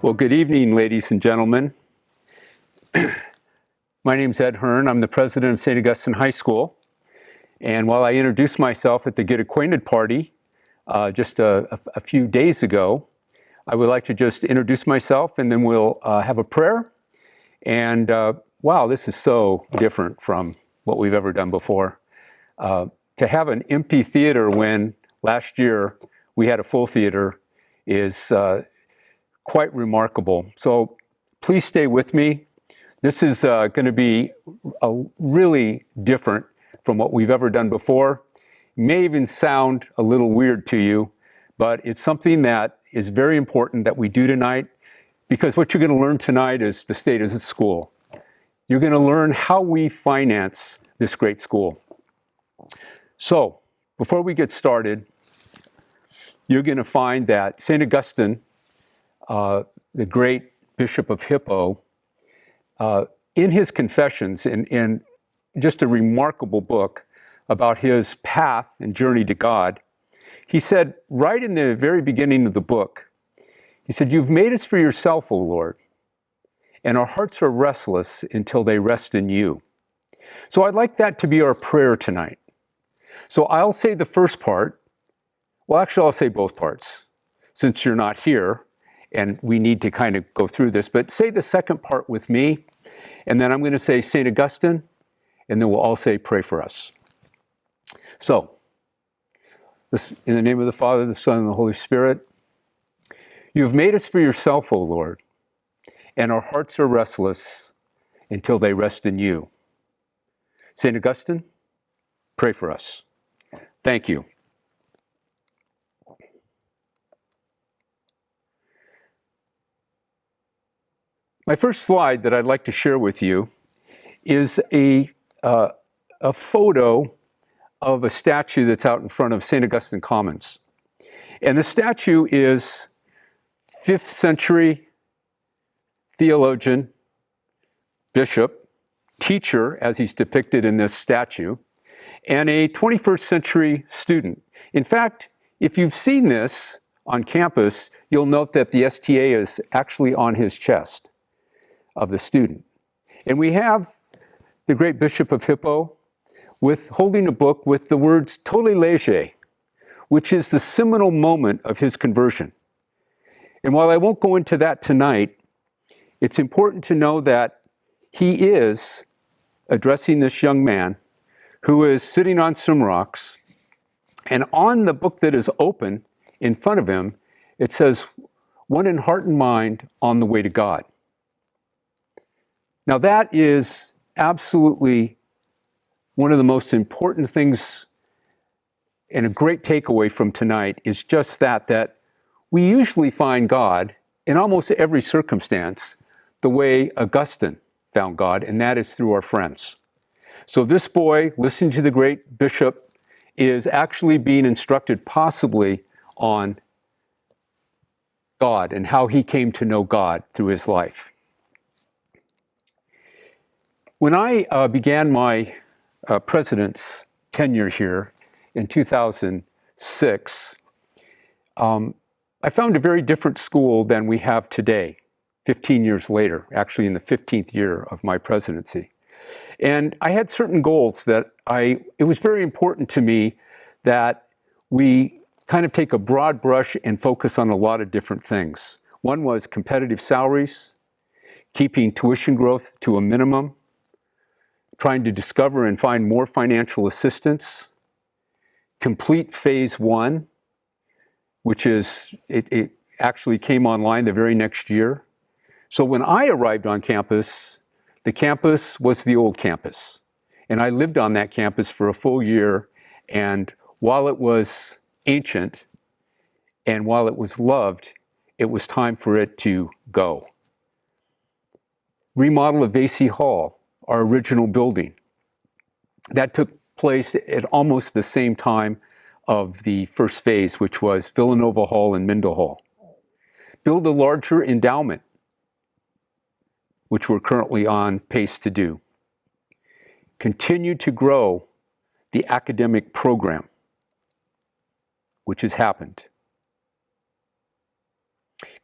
Well, good evening, ladies and gentlemen. My name is Ed Hearn. I'm the president of St. Augustine High School. And while I introduced myself at the Get Acquainted party just a few days ago, I would like to just introduce myself and then we'll have a prayer. And wow, this is so different from what we've ever done before. To have an empty theater when last year we had a full theater is quite remarkable. So please stay with me. This is going to be really different from what we've ever done before. It may even sound a little weird to you, but it's something that is very important that we do tonight, because what you're going to learn tonight is the state of the school. You're going to learn how we finance this great school. So before we get started, you're going to find that St. Augustine, the great Bishop of Hippo, in his Confessions, in just a remarkable book about his path and journey to God, he said right in the very beginning of the book, he said, "You've made us for yourself, O Lord, and our hearts are restless until they rest in you." So I'd like that to be our prayer tonight. So I'll say the first part. Well, actually, I'll say both parts, since you're not here, and we need to kind of go through this. But say the second part with me, and then I'm going to say St. Augustine, and then we'll all say, "Pray for us." So, in the name of the Father, the Son, and the Holy Spirit, you have made us for yourself, O Lord, and our hearts are restless until they rest in you. St. Augustine, pray for us. Thank you. My first slide that I'd like to share with you is a photo of a statue that's out in front of St. Augustine Commons. And the statue is 5th century theologian, bishop, teacher, as he's depicted in this statue, and a 21st century student. In fact, if you've seen this on campus, you'll note that the STA is actually on his chest of the student. And we have the great Bishop of Hippo holding a book with the words "Tole Lege," which is the seminal moment of his conversion. And while I won't go into that tonight, it's important to know that he is addressing this young man who is sitting on some rocks, and on the book that is open in front of him, it says, "One in heart and mind on the way to God." Now that is absolutely one of the most important things, and a great takeaway from tonight is just that we usually find God in almost every circumstance the way Augustine found God, and that is through our friends. So this boy, listening to the great bishop, is actually being instructed possibly on God and how he came to know God through his life. When I began my president's tenure here in 2006, I found a very different school than we have today, 15 years later, actually in the 15th year of my presidency. And I had certain goals that it was very important to me that we kind of take a broad brush and focus on a lot of different things. One was competitive salaries, keeping tuition growth to a minimum, trying to discover and find more financial assistance, complete phase 1, which is, it actually came online the very next year. So when I arrived on campus, the campus was the old campus. And I lived on that campus for a full year. And while it was ancient and while it was loved, it was time for it to go. Remodel of Vasey Hall, our original building. That took place at almost the same time of the first phase, which was Villanova Hall and Mindel Hall. Build a larger endowment, which we're currently on pace to do. Continue to grow the academic program, which has happened.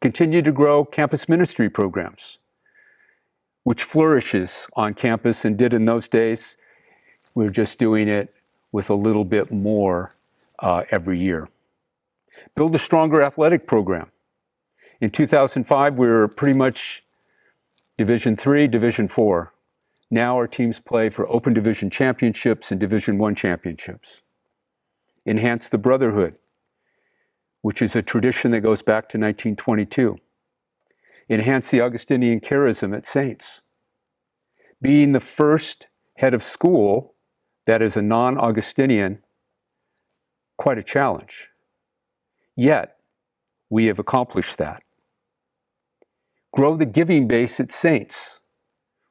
Continue to grow campus ministry programs, which flourishes on campus and did in those days. We're just doing it with a little bit more every year. Build a stronger athletic program. In 2005, we were pretty much Division III, Division IV. Now our teams play for Open Division championships and Division I championships. Enhance the brotherhood, which is a tradition that goes back to 1922. Enhance the Augustinian charism at Saints. Being the first head of school that is a non-Augustinian, quite a challenge. Yet, we have accomplished that. Grow the giving base at Saints.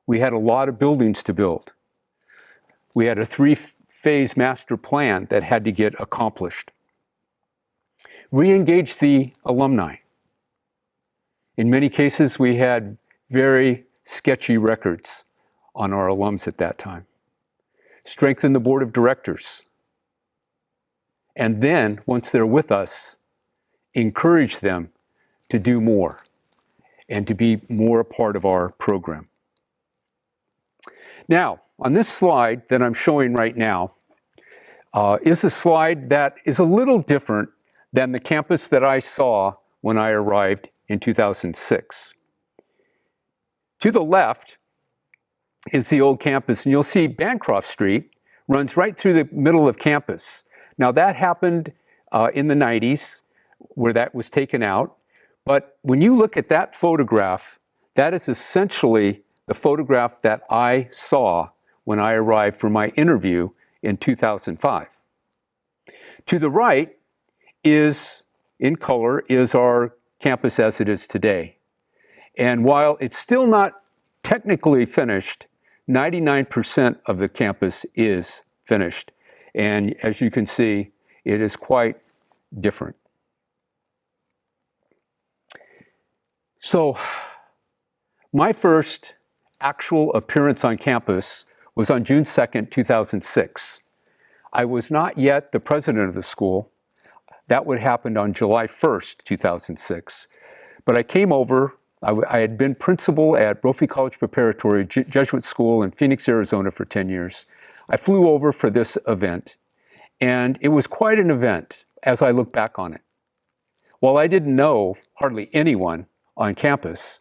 We had a lot of buildings to build. We had a three-phase master plan that had to get accomplished. Re-engage the alumni. In many cases, we had very sketchy records on our alums at that time. Strengthen the board of directors. And then, once they're with us, encourage them to do more and to be more a part of our program. Now, on this slide that I'm showing right now is a slide that is a little different than the campus that I saw when I arrived in 2006. To the left is the old campus, and you'll see Bancroft Street runs right through the middle of campus. Now that happened in the 90s, where that was taken out. But when you look at that photograph, that is essentially the photograph that I saw when I arrived for my interview in 2005. To the right is, in color, is our campus as it is today. And while it's still not technically finished, 99% of the campus is finished. And as you can see, it is quite different. So, my first actual appearance on campus was on June 2nd, 2006. I was not yet the president of the school. That would happen on July 1st, 2006. But I came over. I had been principal at Brophy College Preparatory Jesuit School in Phoenix, Arizona for 10 years. I flew over for this event, and it was quite an event as I look back on it. While I didn't know hardly anyone on campus,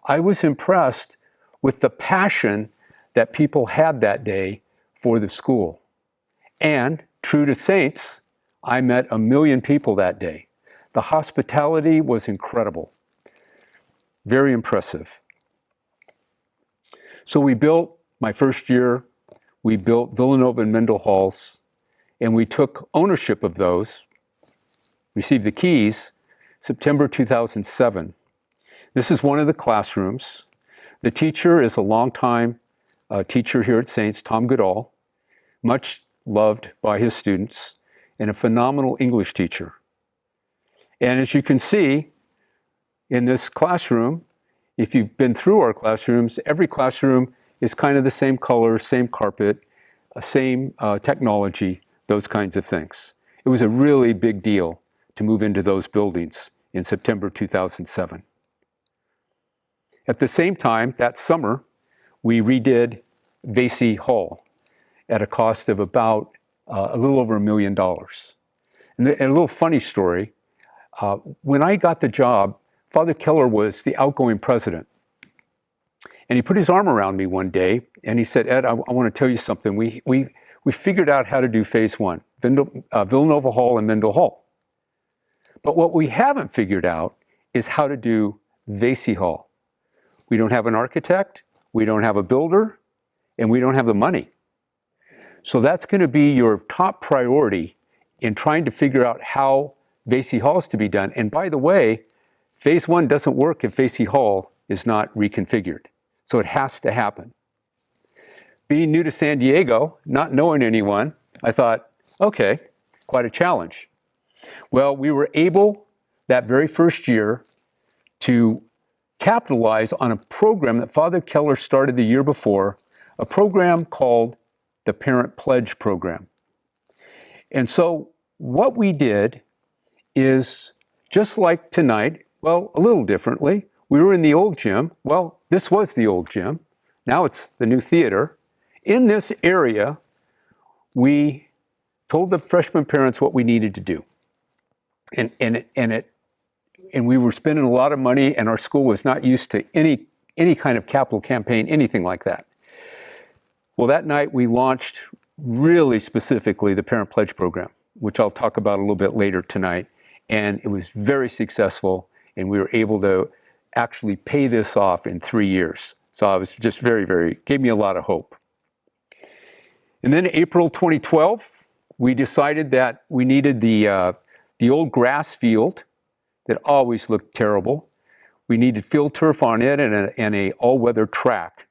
I was impressed with the passion that people had that day for the school. And true to Saints, I met 1 million people that day. The hospitality was incredible. Very impressive. So we built, my first year, we built Villanova and Mendel Halls, and we took ownership of those, received the keys, September 2007. This is one of the classrooms. The teacher is a longtime teacher here at Saints, Tom Goodall, much loved by his students, and a phenomenal English teacher. And as you can see, in this classroom, if you've been through our classrooms, every classroom is kind of the same color, same carpet, same technology, those kinds of things. It was a really big deal to move into those buildings in September 2007. At the same time, that summer, we redid Vasey Hall at a cost of about a little over $1 million. And a little funny story, when I got the job, Father Keller was the outgoing president. And he put his arm around me one day, and he said, Ed, I want to tell you something. We figured out how to do phase one, Villanova Hall and Mendel Hall. But what we haven't figured out is how to do Vasey Hall. We don't have an architect, we don't have a builder, and we don't have the money. So that's going to be your top priority in trying to figure out how Vasey Hall is to be done. And by the way, phase one doesn't work if Vasey Hall is not reconfigured. So it has to happen. Being new to San Diego, not knowing anyone, I thought, okay, quite a challenge. Well, we were able that very first year to capitalize on a program that Father Keller started the year before, a program called the Parent Pledge Program. And so what we did is, just like tonight, Well, a little differently. We were in the old gym. Well, this was the old gym. Now it's the new theater. In this area, we told the freshman parents what we needed to do. And we were spending a lot of money, and our school was not used to any kind of capital campaign, anything like that. Well, that night we launched really specifically the Parent Pledge Program, which I'll talk about a little bit later tonight. And it was very successful, and we were able to actually pay this off in 3 years. So I was just gave me a lot of hope. And then April 2012, we decided that we needed the old grass field that always looked terrible. We needed field turf on it and a all-weather track.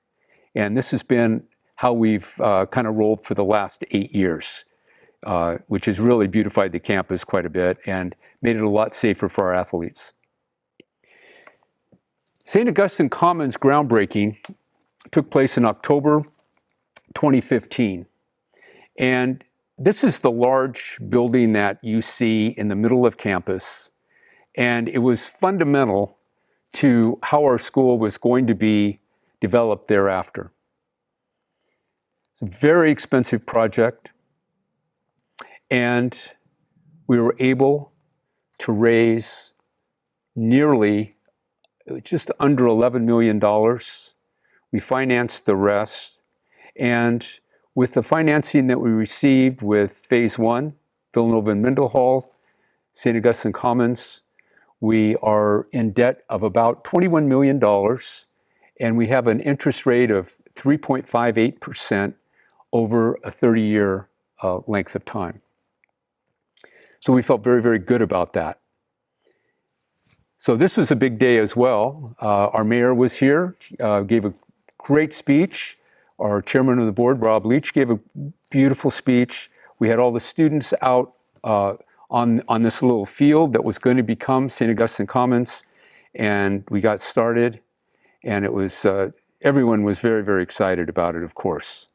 And this has been how we've kind of rolled for the last 8 years, which has really beautified the campus quite a bit and made it a lot safer for our athletes. St. Augustine Commons groundbreaking took place in October 2015. And this is the large building that you see in the middle of campus. And it was fundamental to how our school was going to be developed thereafter. It's a very expensive project. And we were able to raise nearly just under $11 million. We financed the rest. And with the financing that we received with Phase 1, Villanova and Mendenhall, St. Augustine Commons, we are in debt of about $21 million, and we have an interest rate of 3.58% over a 30-year length of time. So we felt very good about that. So this was a big day as well. Our mayor was here, gave a great speech. Our chairman of the board, Rob Leach, gave a beautiful speech. We had all the students out on this little field that was going to become St. Augustine Commons, and we got started, and it was everyone was very excited about it, of course.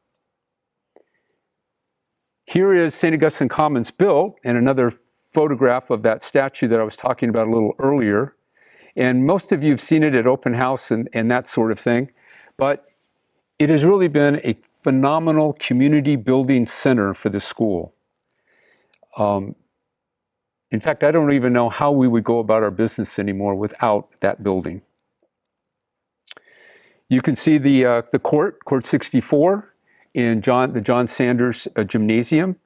Here is St. Augustine Commons built, and another photograph of that statue that I was talking about a little earlier. And most of you have seen it at open house and that sort of thing, but it has really been a phenomenal community building center for the school. In fact, I don't even know how we would go about our business anymore without that building. You can see the court 64, in the John Sanders Gymnasium.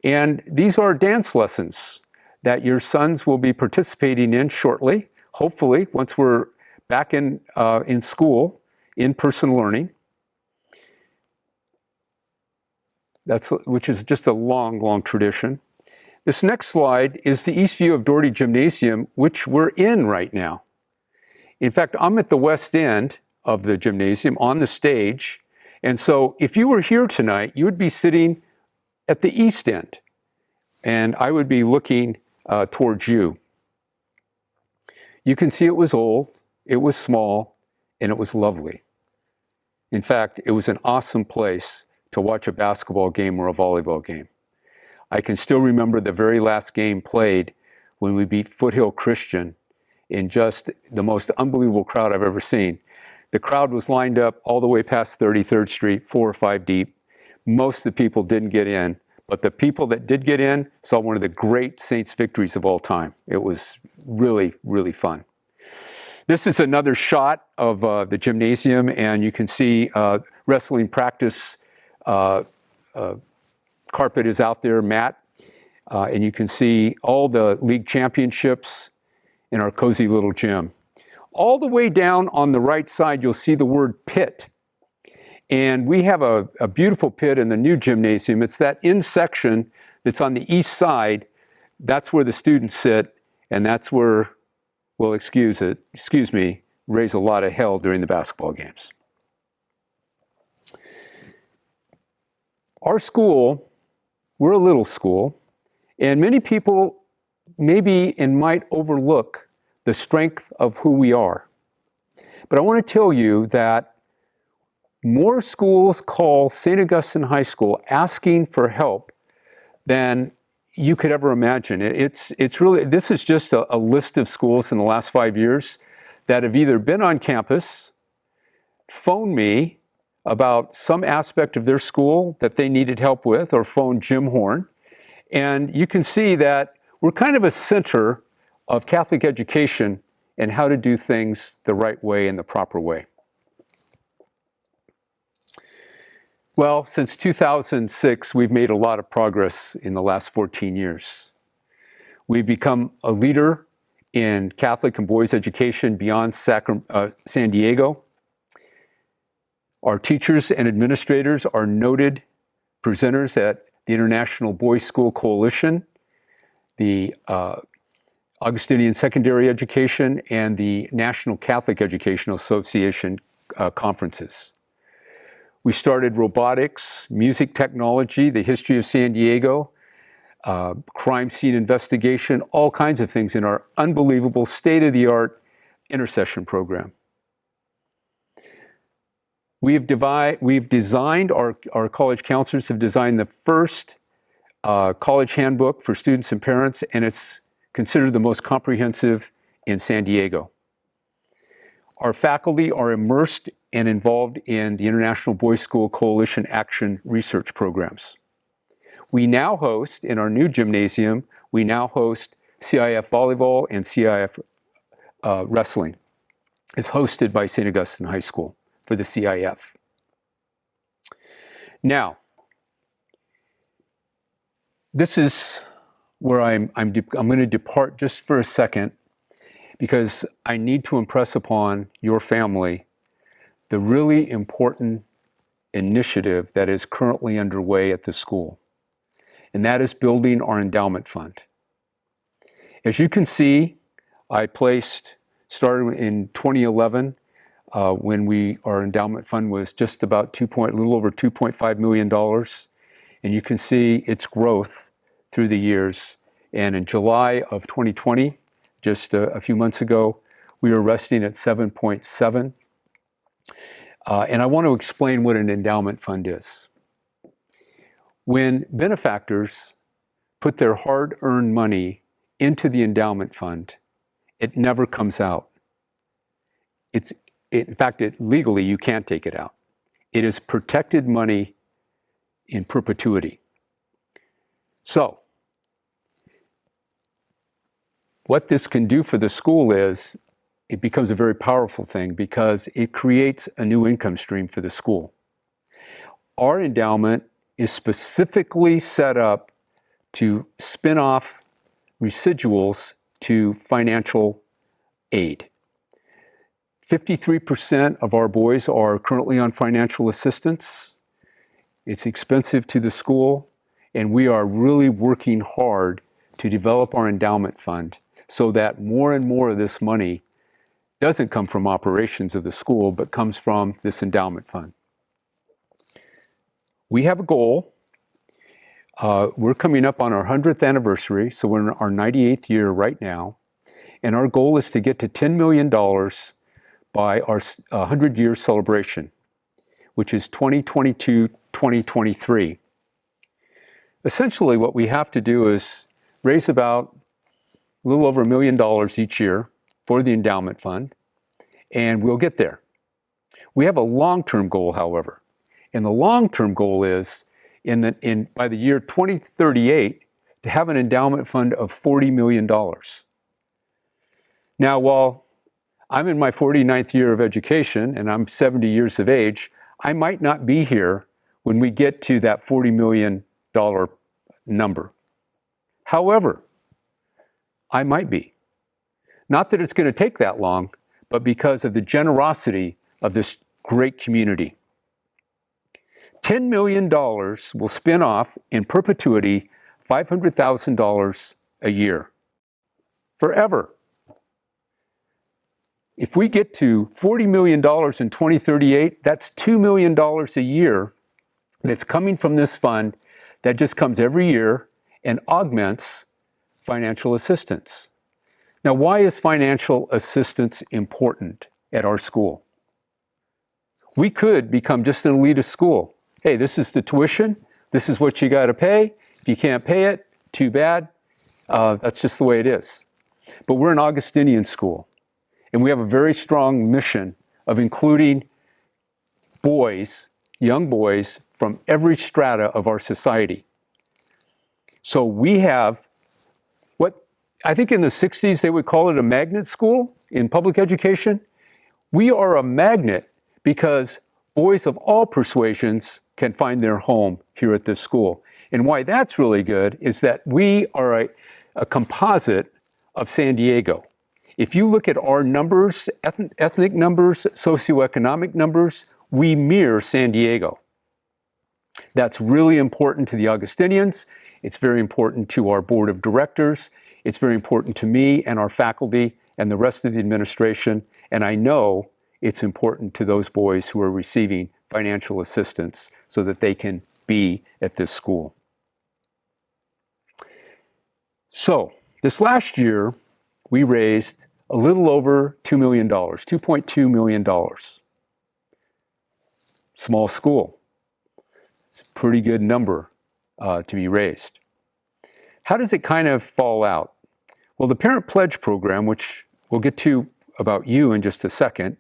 And these are dance lessons that your sons will be participating in shortly, hopefully, once we're back in school, in-person learning. Which is just a long tradition. This next slide is the east view of Doherty Gymnasium, which we're in right now. In fact, I'm at the west end of the gymnasium on the stage. And so if you were here tonight, you would be sitting at the east end, and I would be looking towards you. You can see it was old, it was small, and it was lovely. In fact, it was an awesome place to watch a basketball game or a volleyball game. I can still remember the very last game played when we beat Foothill Christian in just the most unbelievable crowd I've ever seen. The crowd was lined up all the way past 33rd Street, 4 or 5 deep. Most of the people didn't get in, but the people that did get in saw one of the great Saints victories of all time. It was really fun. This is another shot of the gymnasium, and you can see wrestling practice carpet is out there, mat, and you can see all the league championships in our cozy little gym. All the way down on the right side, you'll see the word pit. And we have a beautiful pit in the new gymnasium. It's that in section that's on the east side. That's where the students sit, and that's where, well, excuse me, raise a lot of hell during the basketball games. Our school, we're a little school, and many people maybe and might overlook the strength of who we are. But I want to tell you that more schools call St. Augustine High School asking for help than you could ever imagine. It's really, this is just a list of schools in the last 5 years that have either been on campus, phoned me about some aspect of their school that they needed help with, or phoned Jim Hearn. And you can see that we're kind of a center of Catholic education and how to do things the right way and the proper way. Well, since 2006, we've made a lot of progress in the last 14 years. We've become a leader in Catholic and boys' education beyond San Diego. Our teachers and administrators are noted presenters at the International Boys' School Coalition, the Augustinian Secondary Education, and the National Catholic Educational Association conferences. We started robotics, music technology, the history of San Diego, crime scene investigation, all kinds of things in our unbelievable state-of-the-art intercession program. We've designed, our college counselors have designed the first college handbook for students and parents, and it's considered the most comprehensive in San Diego. Our faculty are immersed and involved in the International Boys' School Coalition Action research programs. We now host, in our new gymnasium, we now host CIF volleyball and CIF wrestling. It's hosted by St. Augustine High School for the CIF. Now, this is where I'm going to depart just for a second, because I need to impress upon your family the really important initiative that is currently underway at the school, and that is building our endowment fund. As you can see, started in 2011, when our endowment fund was just about a little over $2.5 million, and you can see its growth through the years. And in July of 2020, just a few months ago, we were resting at 7.7. And I want to explain what an endowment fund is. When benefactors put their hard-earned money into the endowment fund, it never comes out. In fact, legally, you can't take it out. It is protected money in perpetuity. So, what this can do for the school is, it becomes a very powerful thing because it creates a new income stream for the school. Our endowment is specifically set up to spin off residuals to financial aid. 53% of our boys are currently on financial assistance. It's expensive to the school, and we are really working hard to develop our endowment fund so that more and more of this money doesn't come from operations of the school, but comes from this endowment fund. We have a goal. We're coming up on our 100th anniversary, so we're in our 98th year right now, and our goal is to get to $10 million by our 100-year celebration, which is 2022-2023. Essentially, what we have to do is raise about a little over $1 million each year for the endowment fund, and we'll get there. We have a long-term goal, however, and the long-term goal is by the year 2038 to have an endowment fund of $40 million. Now, while I'm in my 49th year of education and I'm 70 years of age, I might not be here when we get to that $40 million number. However, I might be. Not that it's going to take that long, but because of the generosity of this great community. $10 million will spin off in perpetuity $500,000 a year. Forever. If we get to $40 million in 2038, that's $2 million a year that's coming from this fund that just comes every year and augments financial assistance. Now, why is financial assistance important at our school? We could become just an elitist school. Hey, this is the tuition. This is what you got to pay. If you can't pay it, too bad. That's just the way it is. But we're an Augustinian school, and we have a very strong mission of including boys, young boys, from every strata of our society. So we have what I think in the 60s they would call it a magnet school in public education. We are a magnet because boys of all persuasions can find their home here at this school. And why that's really good is that we are a composite of San Diego. If you look at our numbers, ethnic numbers, socioeconomic numbers, we mirror San Diego. That's really important to the Augustinians. It's very important to our board of directors. It's very important to me and our faculty and the rest of the administration. And I know it's important to those boys who are receiving financial assistance so that they can be at this school. So this last year, we raised a little over $2 million, $2.2 million. Small school. It's a pretty good number to be raised. How does it kind of fall out? Well, the Parent Pledge Program, which we'll get to about you in just a second,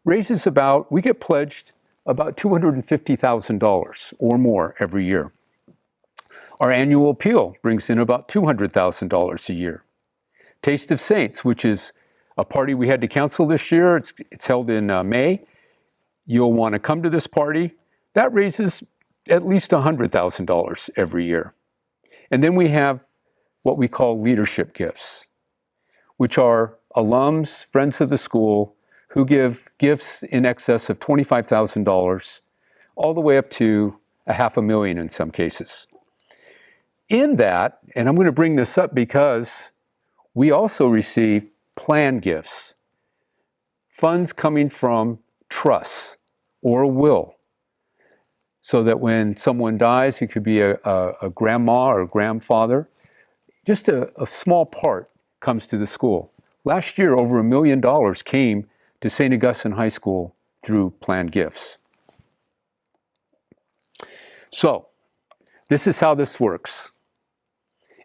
raises about, we get pledged about $250,000 or more every year. Our annual appeal brings in about $200,000 a year. Taste of Saints, which is a party we had to cancel this year, it's held in May. You'll want to come to this party. That raises at least $100,000 every year. And then we have what we call leadership gifts, which are alums, friends of the school, who give gifts in excess of $25,000, all the way up to $500,000 in some cases. In that, and I'm going to bring this up because we also receive plan gifts, funds coming from trusts or a will, so that when someone dies, it could be a grandma or a grandfather, just a small part comes to the school. Last year, over $1 million came to St. Augustine High School through planned gifts. So, this is how this works.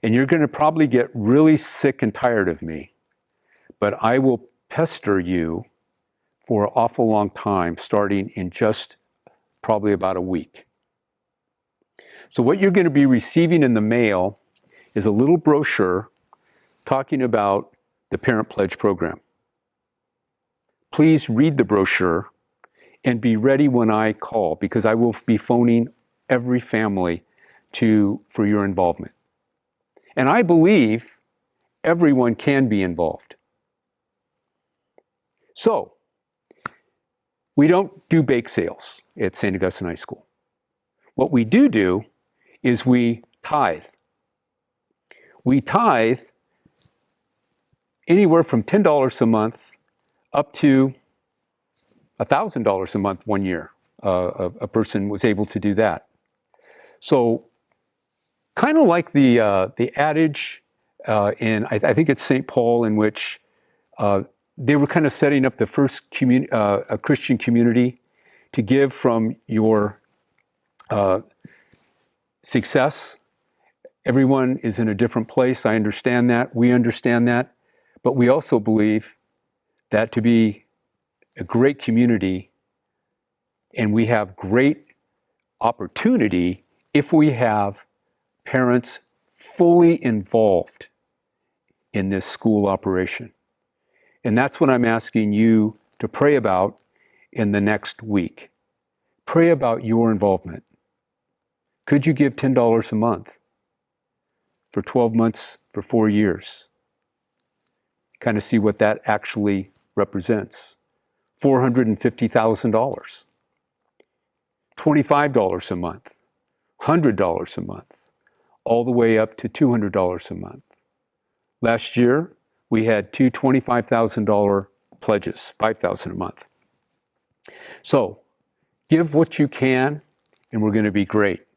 And you're going to probably get really sick and tired of me, but I will pester you for an awful long time, starting in just probably about a week. So what you're going to be receiving in the mail is a little brochure talking about the Parent Pledge Program. Please read the brochure and be ready when I call, because I will be phoning every family for your involvement. And I believe everyone can be involved. So, we don't do bake sales at St. Augustine High School. What we do is we tithe. We tithe anywhere from $10 a month up to $1,000 a month one year. A person was able to do that. So, kind of like the adage in, I think it's St. Paul, in which they were kind of setting up the first Christian community to give from your success. Everyone is in a different place. I understand that. We understand that. But we also believe that to be a great community, and we have great opportunity if we have parents fully involved in this school operation. And that's what I'm asking you to pray about in the next week. Pray about your involvement. Could you give $10 a month for 12 months, for 4 years? Kind of see what that actually represents. $450,000. $25 a month. $100 a month. All the way up to $200 a month. Last year, we had two $25,000 pledges, $5,000 a month. So, give what you can, and we're going to be great.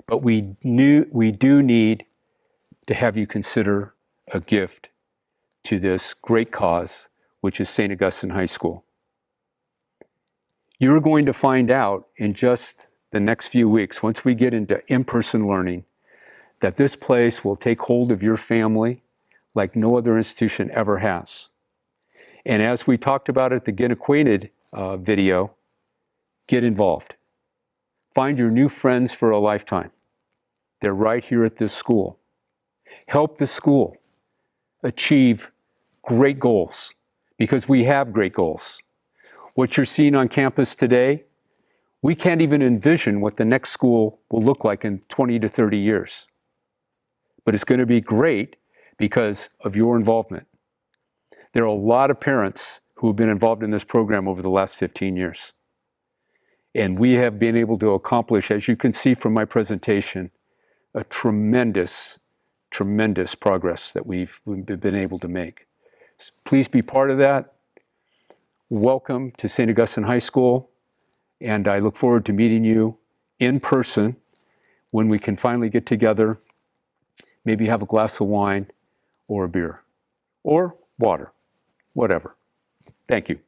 But we do need to have you consider a gift to this great cause, which is St. Augustine High School. You're going to find out in just the next few weeks, once we get into in-person learning, that this place will take hold of your family like no other institution ever has. And as we talked about at the Get Acquainted video, get involved. Find your new friends for a lifetime. They're right here at this school. Help the school achieve great goals, because we have great goals. What you're seeing on campus today, we can't even envision what the next school will look like in 20 to 30 years. But it's going to be great because of your involvement. There are a lot of parents who have been involved in this program over the last 15 years. And we have been able to accomplish, as you can see from my presentation, a tremendous progress that we've been able to make. So please be part of that. Welcome to St. Augustine High School, and I look forward to meeting you in person when we can finally get together, maybe have a glass of wine or a beer or water, whatever. Thank you.